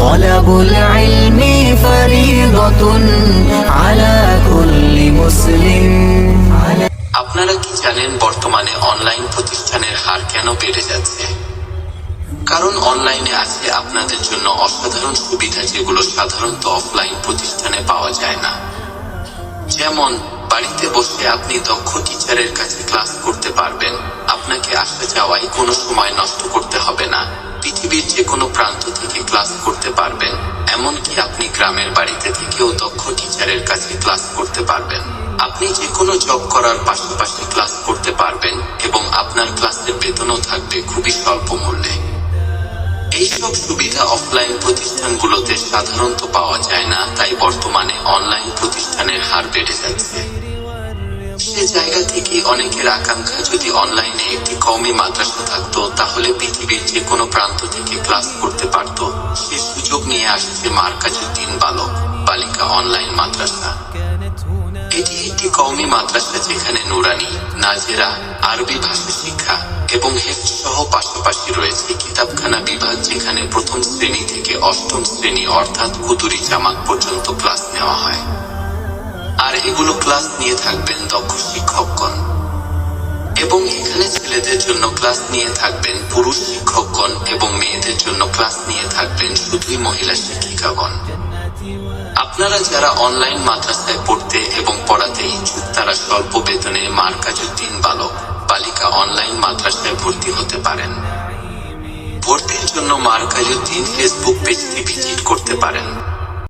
তালাবুল ইলমি ফরিদাতুন আলা কুল্লি মুসলিম। আপনারা কি জানেন বর্তমানে অনলাইন প্রতিষ্ঠানের হার কেন বেড়ে যাচ্ছে? কারণ অনলাইনে আছে আপনাদের জন্য অসাধারণ সুবিধা, যেগুলো সাধারণত অফলাইন প্রতিষ্ঠানে পাওয়া যায় না। যেমন, বাড়িতে বসে আপনি দক্ষ টিচারের কাছে ক্লাস করতে পারবেন। আপনাকে আসা যাওয়ায় কোনো সময় নষ্ট করতে হবে না। পৃথিবীর যে কোনো প্রান্ত থেকে ক্লাস করতে পারবেন। এমনকি আপনি গ্রামের বাড়িতে থেকেও দক্ষ টিচারের কাছে ক্লাস করতে পারবেন। আপনি যে কোনো জব করার পাশাপাশি ক্লাস করতে পারবেন এবং আপনার ক্লাসের বেতনও থাকবে খুবই স্বল্প মূল্যে। এইসব সুবিধা অফলাইন প্রতিষ্ঠানগুলোতে সাধারণত পাওয়া যায় না, তাই বর্তমানে অনলাইন প্রতিষ্ঠানের হার বেড়ে যাচ্ছে। সে জায়গা থেকে অনেকের আকাঙ্ক্ষা, যদি অনলাইনে একটি কওমি মাদ্রাসা থাকতো তাহলে পৃথিবীর যে কোনো প্রান্ত থেকে ক্লাস করতে পারত। সে সুযোগ নিয়ে আসছে মারকাজউদ্দিন বালক বালিকা অনলাইন মাদ্রাসা। এটি একটি কওমি মাদ্রাসা যেখানে নুরানি, নাজেরা, আরবি ভাষা শিক্ষা এবং হেফজ সহ পাশাপাশি রয়েছে কিতাবখানা বিভাগ, যেখানে প্রথম শ্রেণী থেকে অষ্টম শ্রেণী অর্থাৎ কুতুরি জামাত পর্যন্ত ক্লাস নেওয়া হয়। আর এগুলো ক্লাস নিয়ে থাকবেন দক্ষ শিক্ষকগণ। এবং এখানে ছেলেদের জন্য ক্লাস নিয়ে থাকবেন পুরুষ শিক্ষকগণ এবং মেয়েদের জন্য ক্লাস নিয়ে থাকবেন শুধুই মহিলা শিক্ষিকাগণ। আপনারা যারা অনলাইন মাদ্রাসায় পড়তে এবং পড়াতে ইচ্ছুক তারা স্বল্প বেতনে মারকাজউদ্দিন বালক বালিকা অনলাইন মাদ্রাসায় ভর্তি হতে পারেন। ভর্তির জন্য মারকাজউদ্দিন ফেসবুক পেজটি ভিজিট করতে পারেন।